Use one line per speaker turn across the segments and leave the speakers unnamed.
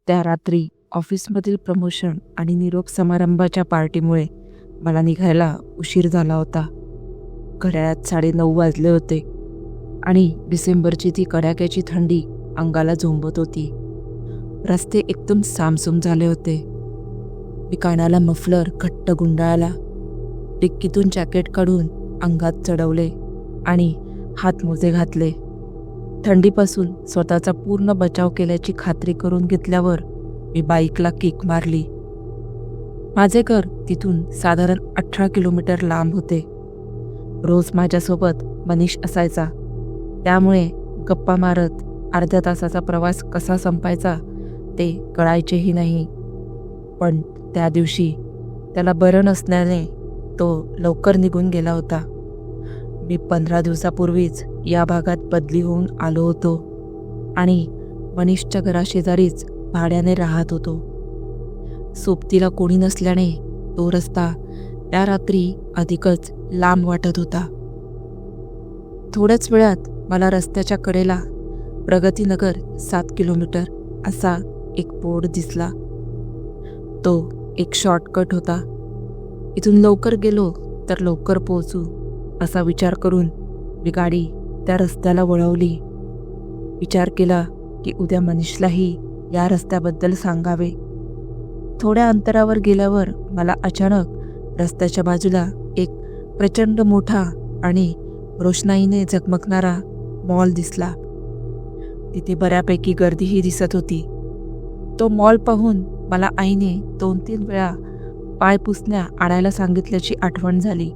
त्या रात्री ऑफिसमधील प्रमोशन आणि निरोप समारंभाच्या पार्टीमुळे मला निघायला उशीर झाला होता. घड्याळात 9:30 वाजले होते आणि डिसेंबरची ती कडाक्याची थंडी अंगाला झोंबत होती. रस्ते एकदम सामसूम झाले होते. मी कानाला मफलर घट्ट गुंडाळला, डिक्कीतून जॅकेट काढून अंगात चढवले आणि हातमोजे घातले. थंडीपासून स्वतःचा पूर्ण बचाव केल्याची खात्री करून घेतल्यावर मी बाईकला किक मारली. माझे घर तिथून साधारण 18 किलोमीटर लांब होते. रोज माझ्यासोबत मनीष असायचा, त्यामुळे गप्पा मारत अर्ध्या तासाचा प्रवास कसा संपायचा ते कळायचेही नाही. पण त्या दिवशी त्याला बरं नसल्याने तो लवकर निघून गेला होता. मी 15 दिवसापूर्वीच या भागात बदली होऊन आलो होतो आणि मनीषच्या घराशेजारीच भाड्याने राहत होतो. सोबतीला कोणी नसल्याने तो रस्ता त्या रात्री अधिकच लांब वाटत होता. थोड्याच वेळात मला रस्त्याच्या कडेला प्रगतीनगर 7 किलोमीटर असा एक बोर्ड दिसला. तो एक शॉर्टकट होता. इथून लवकर गेलो तर लवकर पोहोचू असा विचार करून मी गाडी त्या रस्त्याला वळवली. विचार केला की उद्या मनीषलाही या रस्त्याबद्दल सांगावे. थोड्या अंतरावर गेल्यावर मला अचानक रस्त्याच्या बाजूला एक प्रचंड मोठा आणि रोषणाईने झगमगणारा मॉल दिसला. तिथे बऱ्यापैकी गर्दीही दिसत होती. तो मॉल पाहून मला आईने 2-3 वेळा पाय पुसण्या आणायला सांगितल्याची आठवण झाली.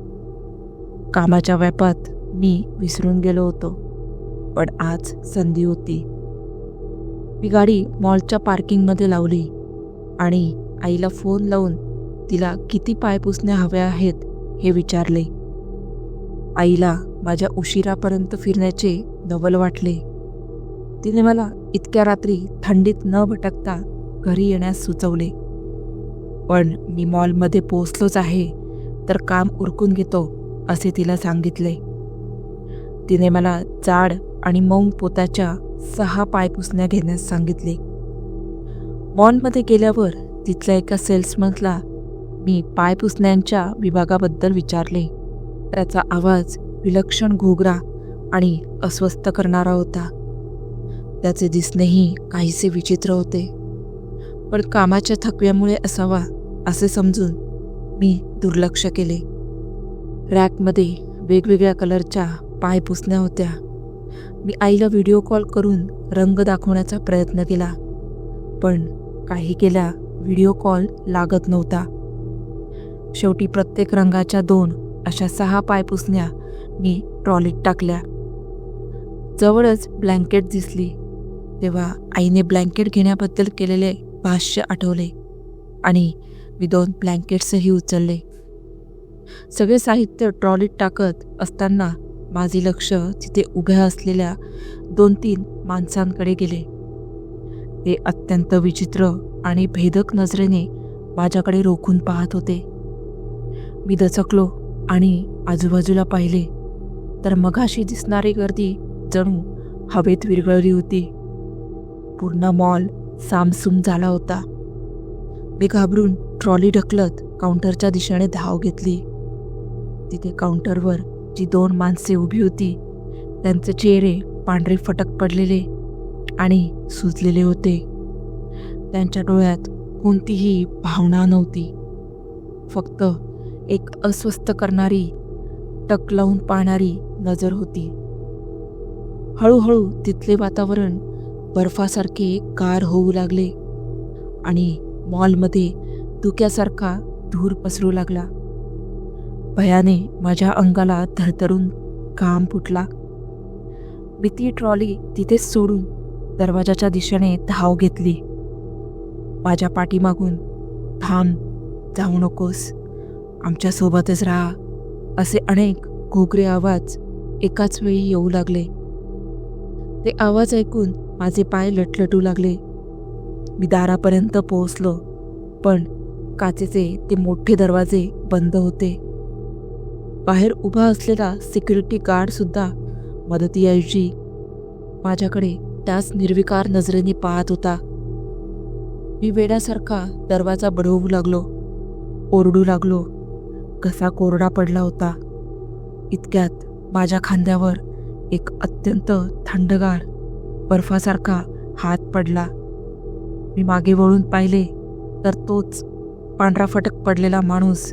कामाच्या व्यापात मी विसरून गेलो होतो, पण आज संधी होती. मी गाडी मॉलच्या पार्किंगमध्ये लावली आणि आईला फोन लावून तिला किती पायपुसण्या हव्या आहेत हे विचारले. आईला माझ्या उशिरापर्यंत फिरण्याचे नवल वाटले. तिने मला इतक्या रात्री थंडीत न भटकता घरी येण्यास सुचवले. पण मी मॉलमध्ये पोहोचलोच आहे तर काम उरकून घेतो असे तिला सांगितले. तिने मला जाड आणि मऊ पोताच्या 6 पायपुसण्या घेण्यास सांगितले. मॉलमध्ये गेल्यावर तिथल्या एका सेल्समनला मी पायपुसण्यांच्या विभागाबद्दल विचारले. त्याचा आवाज विलक्षण घोगरा आणि अस्वस्थ करणारा होता. त्याचे दिसणेही काहीसे विचित्र होते, पण कामाच्या थकव्यामुळे असावा असे समजून मी दुर्लक्ष केले. रॅकमध्ये वेगवेगळ्या कलरच्या पायपुसण्या होत्या. मी आईला व्हिडिओ कॉल करून रंग दाखवण्याचा प्रयत्न केला, पण काही केल्या व्हिडिओ कॉल लागत नव्हता. शेवटी प्रत्येक रंगाच्या 2 अशा 6 पायपुसण्या मी ट्रॉलीत टाकल्या. जवळच ब्लँकेट दिसली तेव्हा आईने ब्लँकेट घेण्याबद्दल केलेले भाष्य आठवले आणि मी 2 ब्लँकेट्सही उचलले. सगळे साहित्य ट्रॉलीत टाकत असताना माझे लक्ष तिथे उभ्या असलेल्या 2-3 माणसांकडे गेले. ते अत्यंत विचित्र आणि भेदक नजरेने माझ्याकडे रोखून पाहत होते. मी दचकलो आणि आजूबाजूला पाहिले तर मघाशी दिसणारी गर्दी जणू हवेत विरघळली होती. पूर्ण मॉल सामसूम झाला होता. मी घाबरून ट्रॉली ढकलत काउंटरच्या दिशेने धाव घेतली. तिथे काउंटरवर जी 2 माणसे उभी होती त्यांचे चेहरे पांढरे फटक पडलेले आणि सुजलेले होते. त्यांच्या डोळ्यात कोणतीही भावना नव्हती, फक्त एक अस्वस्थ करणारी, टक लावून पाहणारी नजर होती. हळूहळू तिथले वातावरण बर्फासारखे गार होऊ लागले आणि मॉलमध्ये धुक्यासारखा धूर पसरू लागला. भयाने माझ्या अंगाला थरथरून घाम फुटला. मी ती ट्रॉली तिथेच सोडून दरवाजाच्या दिशेने धाव घेतली. माझ्या पाठीमागून थांब, जाऊ नकोस, आमच्यासोबतच राहा असे अनेक घोगरे आवाज एकाच वेळी येऊ लागले. ते आवाज ऐकून माझे पाय लटलटू लागले. मी दारापर्यंत पोहोचलो, पण काचेचे ते मोठे दरवाजे बंद होते. बाहेर उभा असलेला सिक्युरिटी गार्डसुद्धा मदतीऐवजी माझ्याकडे त्याच निर्विकार नजरेने पाहत होता. मी वेड्यासारखा दरवाजा बडवू लागलो, ओरडू लागलो. घसा कोरडा पडला होता. इतक्यात माझ्या खांद्यावर एक अत्यंत थंडगार बर्फासारखा हात पडला. मी मागे वळून पाहिले तर तोच पांढरा फटक पडलेला माणूस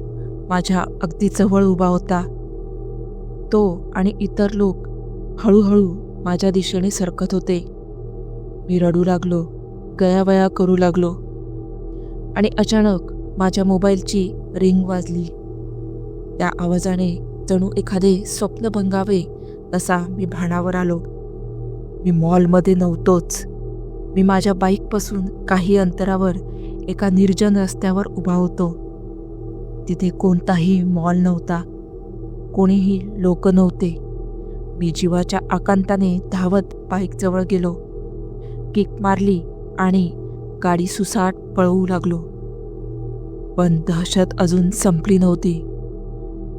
माझ्या अगदी जवळ उभा होता. तो आणि इतर लोक हळूहळू माझ्या दिशेने सरकत होते. मी रडू लागलो, गयावया करू लागलो आणि अचानक माझ्या मोबाईलची रिंग वाजली. त्या आवाजाने जणू एखादे स्वप्न भंगावे तसा मी भानावर आलो. मी मॉलमध्ये नव्हतोच. मी माझ्या बाईकपासून काही अंतरावर एका निर्जन रस्त्यावर उभा होतो. तिथे कोणताही मॉल नव्हता, कोणीही लोक नव्हते. मी जीवाच्या आकांताने धावत बाईकजवळ गेलो, किक मारली आणि गाडी सुसाट पळवू लागलो. पण दहशत अजून संपली नव्हती.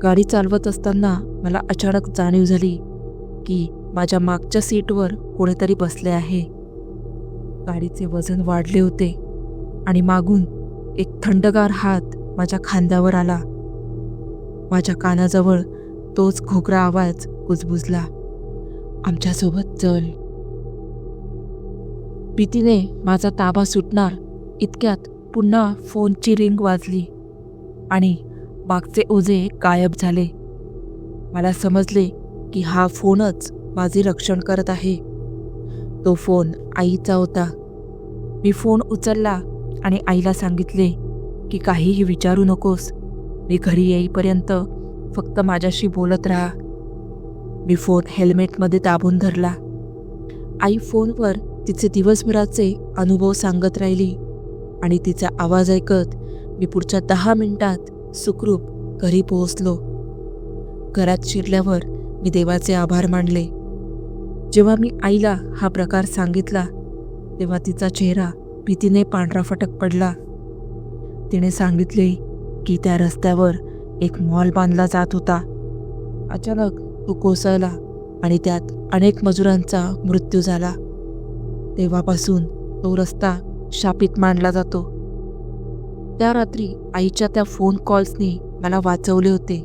गाडी चालवत असताना मला अचानक जाणीव झाली की माझ्या मागच्या सीटवर कोणीतरी बसले आहे. गाडीचे वजन वाढले होते आणि मागून एक थंडगार हात माझ्या खांद्यावर आला. माझ्या कानाजवळ तोच घोगरा आवाज कुजबुजला, आमच्यासोबत चल. भीतीने माझा ताबा सुटणार इतक्यात पुन्हा फोनची रिंग वाजली आणि मागचे ओझे गायब झाले. मला समजले की हा फोनच माझे रक्षण करत आहे. तो फोन आईचा होता. मी फोन उचलला आणि आईला सांगितले की काहीही विचारू नकोस, मी घरी येईपर्यंत फक्त माझ्याशी बोलत राहा. मी फोन हेल्मेटमध्ये दाबून धरला. आई फोनवर तिचे दिवसभराचे अनुभव सांगत राहिली आणि तिचा आवाज ऐकत मी पुढच्या 10 मिनिटात सुखरूप घरी पोहोचलो. घरात शिरल्यावर मी देवाचे आभार मानले. जेव्हा मी आईला हा प्रकार सांगितला तेव्हा तिचा चेहरा भीतीने पांढरा फटक पडला. तिने सांगितले की त्या रस्त्यावर एक मॉल बांधला जात होता. अचानक तो कोसळला आणि त्यात अनेक मजुरांचा मृत्यू झाला. तेव्हापासून तो रस्ता शापित मानला जातो. त्या रात्री आईच्या त्या फोन कॉल्सनी मला वाचवले होते.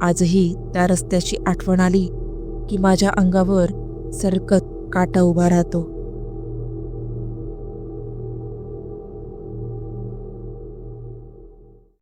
आजही त्या रस्त्याची आठवण आली की माझ्या अंगावर सरकत काटा उभा राहतो.